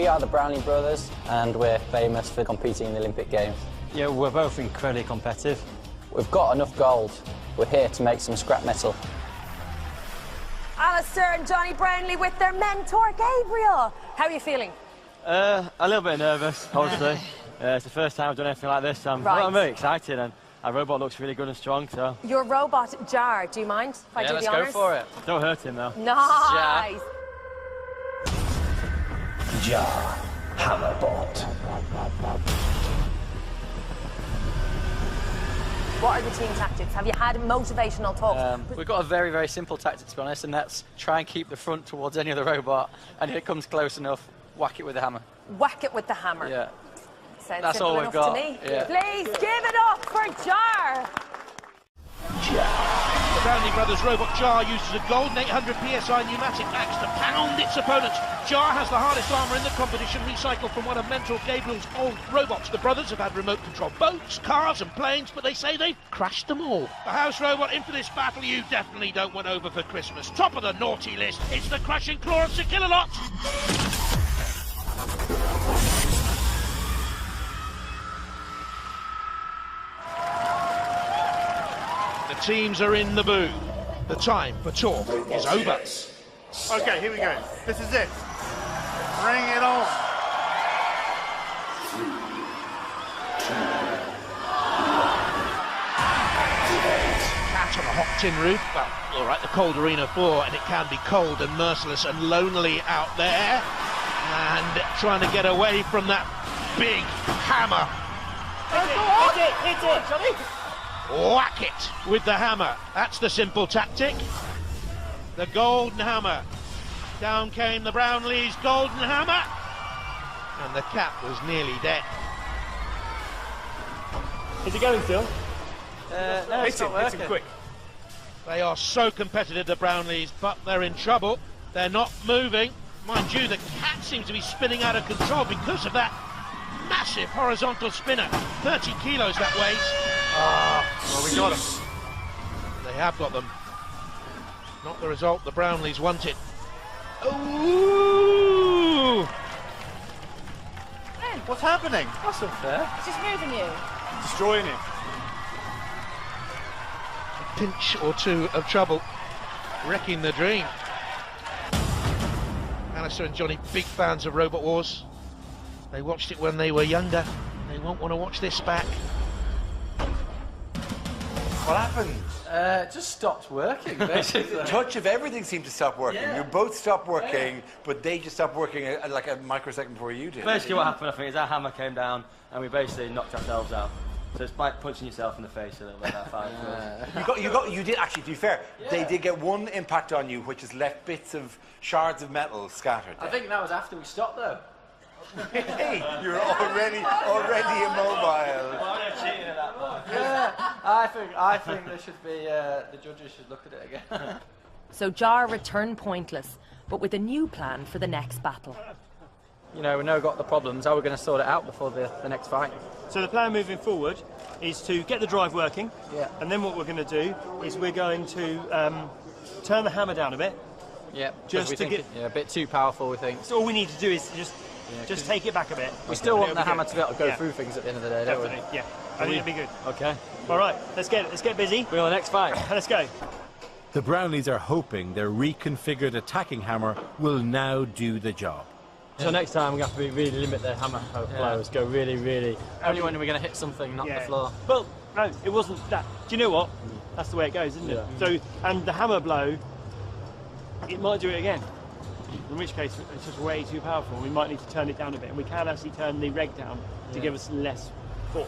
are the Brownlee brothers, and we're famous for competing in the Olympic Games. Yeah, we're both incredibly competitive. We've got enough gold. We're here to make some scrap metal. Alistair and Johnny Brownlee with their mentor, Gabriel. How are you feeling? A little bit nervous, obviously. It's the first time I've done anything like this. I'm very excited, and our robot looks really good and strong, so... Your robot, Jar, do you mind if I do the honours? Yeah, let's go for it. Don't hurt him, though. Nice! Jar, Hammerbot. What are the team tactics? Have you had motivational talks? We've got a very, very simple tactic, to be honest, and that's try and keep the front towards any other robot, and if it comes close enough, whack it with the hammer. Whack it with the hammer. Yeah. Sounds That's simple all enough we've got. to me. Yeah. Please give it up for Jar. The Brownlee brothers robot Jar uses a golden 800 psi pneumatic axe to pound its opponents. Jar has the hardest armour in the competition, recycled from one of Mentor Gabriel's old robots. The brothers have had remote control boats, cars and planes, but they say they've crashed them all. The house robot in for this battle you definitely don't want over for Christmas. Top of the naughty list, it's the Crashing Claw of Sir Killalot. The teams are in the booth. The time for talk is over. Okay, here we go. This is it. Bring it on. Cat on a hot tin roof. Well, all right, the cold arena floor, and it can be cold and merciless and lonely out there. And trying to get away from that big hammer. Hit it, Johnny. Whack it with the hammer. That's the simple tactic. The golden hammer. Down came the Brownlee's golden hammer. And the cat was nearly dead. Is it going still? No, it's not working. quick. They are so competitive, the Brownlees, but they're in trouble. They're not moving. Mind you, the cat seems to be spinning out of control because of that massive horizontal spinner. 30 kilos that weighs. Well, we got them. They have got them. Not the result the Brownlees wanted. Ooh! Man, what's happening? That's unfair. It's just moving you. Destroying him. A pinch or two of trouble. Wrecking the dream. Alistair and Johnny, big fans of Robot Wars. They watched it when they were younger. They won't want to watch this back. What happened? Just stopped working, basically. The touch of everything seemed to stop working. Yeah. You both stopped working, but they just stopped working like a microsecond before you did. Basically what happened, I think, is our hammer came down, and we basically knocked ourselves out. So it's like punching yourself in the face a little bit, that fight. You did actually, to be fair, they did get one impact on you, which has left bits of shards of metal scattered. I think that was after we stopped, though. Hey, you're already immobile. Yeah, I think there should be the judges should look at it again. So Jar returned pointless, but with a new plan for the next battle. You know, we know we've got the problems. How are we going to sort it out before the next fight? So the plan moving forward is to get the drive working, and then what we're going to do is we're going to turn the hammer down a bit. Yeah, just we to think a bit too powerful, we think. So all we need to do is just take it back a bit. We still want the hammer to be able to go through things at the end of the day, don't we? Definitely, yeah. I think it'd be good. Okay. All right, let's get busy. We're on the next fight. Let's go. The Brownlees are hoping their reconfigured attacking hammer will now do the job. So next time we have to really limit the hammer blows. Go really. Only when we're going to hit something, not the floor. Well, no, it wasn't that. Do you know what? That's the way it goes, isn't it? So, and the hammer blow, it might do it again. In which case, it's just way too powerful. We might need to turn it down a bit, and we can actually turn the reg down to give us less force.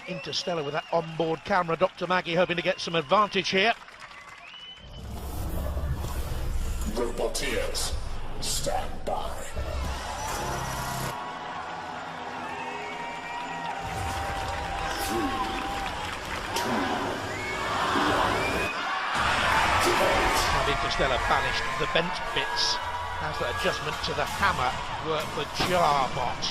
Interstellar with that onboard camera. Dr. Maggie hoping to get some advantage here. Roboteers, stand by. Interstellar banished the bent bits. How's that adjustment to the hammer work for Jarbot?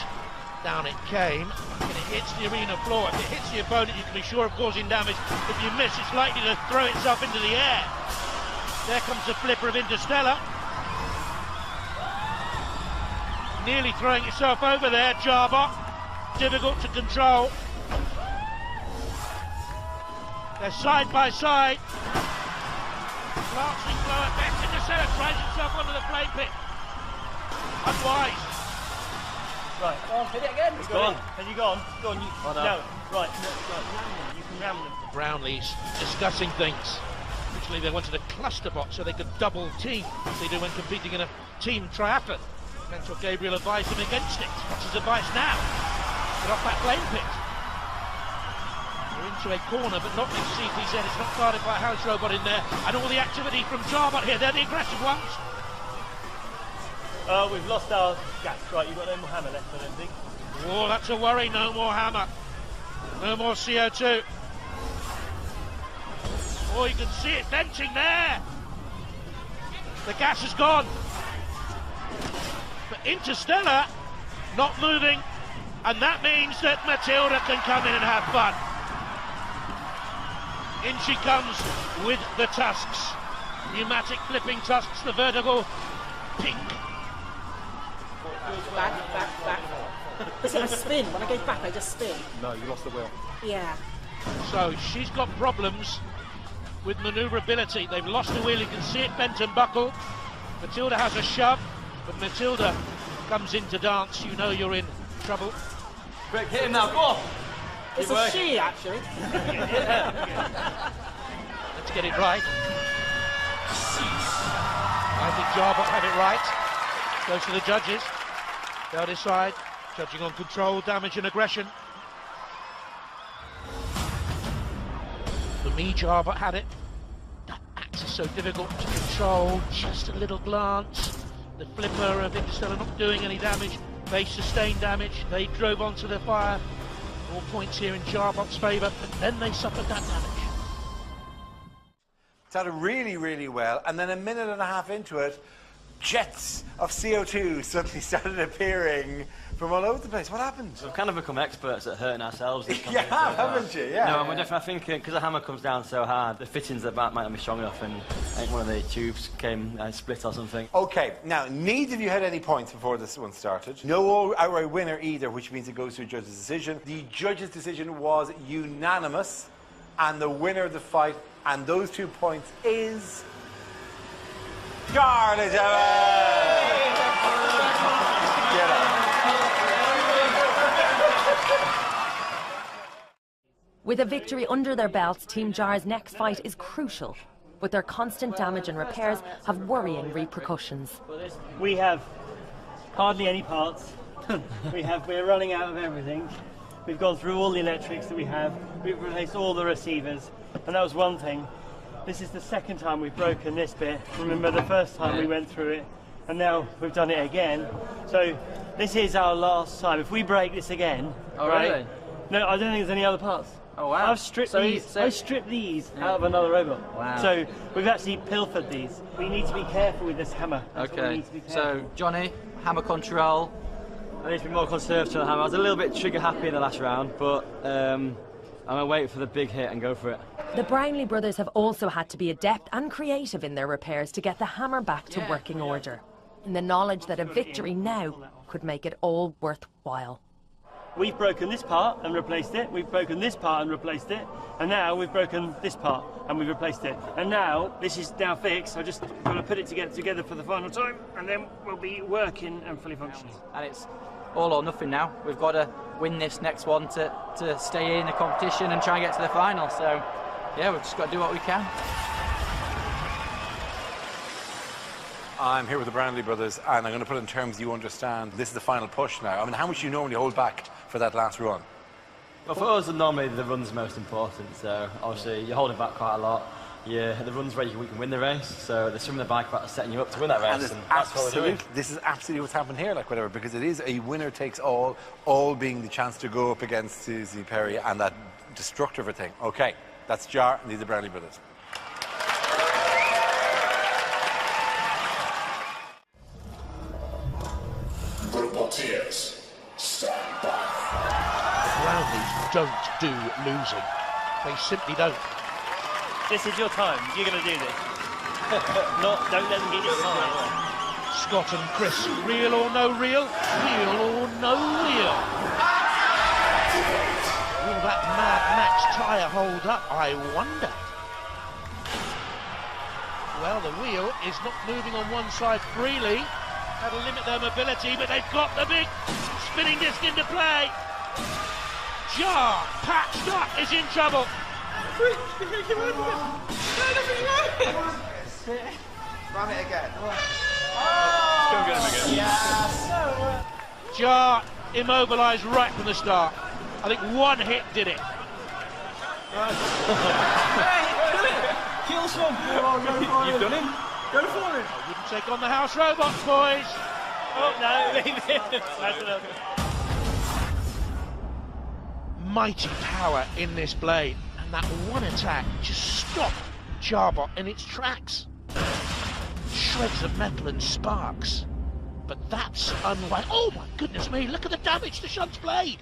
Down it came, and it hits the arena floor. If it hits the opponent, you can be sure of causing damage. If you miss, it's likely to throw itself into the air. There comes the flipper of Interstellar. Nearly throwing itself over there, Jarbot. Difficult to control. They're side by side. Lancing blow at best. Interstellar tries himself onto the flame pit. Unwise. Right. Oh, hit it again. It's gone. Have you gone? Go on. No. Right. No, you can ram them. Brownlee's discussing things. Originally they wanted a cluster bot so they could double team as they do when competing in a team triathlon. Mentor Gabriel advised them against it. What's his advice now? Get off that flame pit. We're into a corner, but not with CPZ. It's not guarded by a house robot in there. And all the activity from Jarbot here. They're the aggressive ones. We've lost our gas. Right, you've got no more hammer left, I don't think. Oh, that's a worry. No more hammer. No more CO2. Oh, you can see it venting there. The gas is gone. But Interstellar not moving, and that means that Matilda can come in and have fun. In she comes with the tusks. Pneumatic flipping tusks, the vertical pink. Back. Is it a spin? When I go back, I just spin. No, you lost the wheel. Yeah. So she's got problems with manoeuvrability. They've lost the wheel, you can see it bent and buckled. Matilda has a shove, but Matilda comes in to dance. You know you're in trouble. Quick, hit him now, go on! It's a she, actually. Let's get it right. I think Jarbot had it right. Goes to the judges. They'll decide. Judging on control, damage and aggression. For me, Jarbot had it. That axe is so difficult to control. Just a little glance. The flipper of Interstellar not doing any damage. They sustained damage. They drove onto the fire. All points here in Jarbot's favour. And then they suffered that damage. Started really, really well, and then a minute and a half into it, jets of CO2 suddenly started appearing from all over the place. What happened? We've kind of become experts at hurting ourselves. You have, haven't you? Yeah. No, I definitely, I think because the hammer comes down so hard, the fittings at the back might not be strong enough, and I think one of the tubes came split or something. Okay, now, neither of you had any points before this one started. No outright winner either, which means it goes to a judge's decision. The judge's decision was unanimous, and the winner of the fight, and those 2 points, is Scarlett Evans! Get up. With a victory under their belts, Team JAR's next fight is crucial, but their constant damage and repairs have worrying repercussions. We have hardly any parts. We're running out of everything. We've gone through all the electrics that we have. We've replaced all the receivers, and that was one thing. This is the second time we've broken this bit. Remember the first time we went through it, and now we've done it again. So this is our last time. If we break this again, Really? No, I don't think there's any other parts. Oh wow! I've stripped these. I stripped these out of another robot. Wow! So we've actually pilfered these. We need to be careful with this hammer. That's what we Okay. need to be careful. So Johnny, hammer control. I need to be more conservative on the hammer. I was a little bit trigger happy in the last round, but I'm going to wait for the big hit and go for it. The Brownlee brothers have also had to be adept and creative in their repairs to get the hammer back to working order, in the knowledge that a victory now could make it all worthwhile. We've broken this part and replaced it. We've broken this part and replaced it. And now we've broken this part and we've replaced it. And now this is now fixed. I just got to put it together for the final time, and then we'll be working and fully functioning. And it's all or nothing now. We've got to win this next one to stay in the competition and try and get to the final. So, yeah, we've just got to do what we can. I'm here with the Brownlee brothers, and I'm going to put it in terms you understand. This is the final push now. I mean, how much do you normally hold back for that last run? Well, for us, normally the run's most important, so obviously you're holding back quite a lot. Yeah, the run's where we can win the race, so the swim and the bike are setting you up to win that race, and that's what we're doing. This is absolutely what's happened here, like whatever, because it is a winner takes all being the chance to go up against Susie Perry and that destructive thing. Okay, that's Jar, and these are Brownlee brothers. Roboteers, stand by. Brownlees don't do losing. They simply don't. This is your time. You're going to do this. Don't let them get you inside. Scott and Chris, real or no real? Real or no real? Will that Mad Max tyre hold up, I wonder? Well, the wheel is not moving on one side freely. That'll limit their mobility, but they've got the big spinning disc into play. Jar, Pat Scott is in trouble. Run it again. Go get him again. Yes. Jar immobilised right from the start. I think one hit did it. Kill some. You've done him? Go for it. Wouldn't take on the house robots, boys. Oh no, leave it. That's enough. Mighty power in this blade, and that one attack just stopped Jarbot in its tracks. Shreds of metal and sparks. But that's unlike. Oh my goodness me, look at the damage to Shunt's blade.